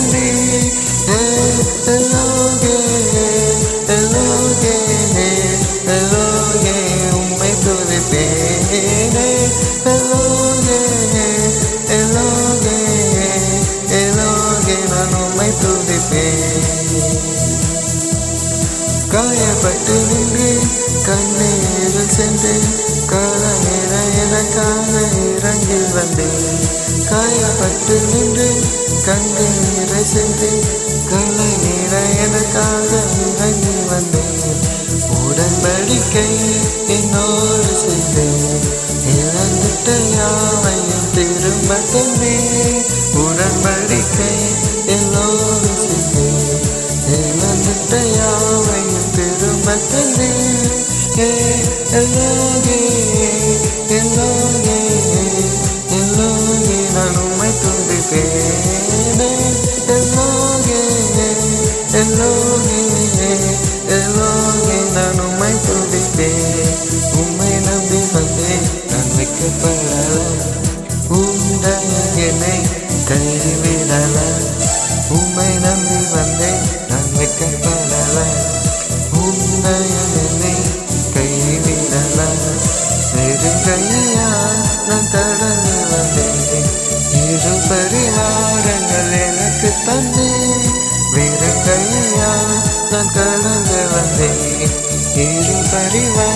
தந்தே. எல்லோகே எல்லோகே எல்லோகே உம்மை துதிப்பேனே. எல்லோகே எல்லோகே எல்லோகே நான் உம்மை துதிப்பேன். காயப்பட்டு நின்று கண்ணீரில் சென்று காலநேர எனக்காக இறங்கி வந்தேன். காயப்பட்டு நின்று கண்ணீரை சென்று காலநேர எனக்காக இறங்கி வந்தேன். உடன்படிக்கை என்னோடு செய்தேன். இழந்துட்ட யாவையும் திரும்ப தந்தேன். உடன்படிக்கை என்னோடு செய்தேன். இழந்துட்ட யாவையும் திரும்ப தந்தேன். எல்லோகே எல்லோகே எல்லோகே நான் உம்மை துதிப்பேனே. எல்லோகே எல்லோகே எல்லோகே நான் உம்மை துதிப்பேன். உம்மை நம்பி வந்தேன் நான் வைக்கப்படல. உம்முடைய என்னை கைவிடல. உம்மை நம்பி வந்தேன் நான் வைக்கப்படல. உம்முடைய என்னை கைவிடல. நெருங்கையா நான் கடந்து வந்தேன். இரு பரிவாரங்கள் எனக்கு தந்தேன். வெறுங்கையா நான் கடந்து வந்தேன். இரு பரிவார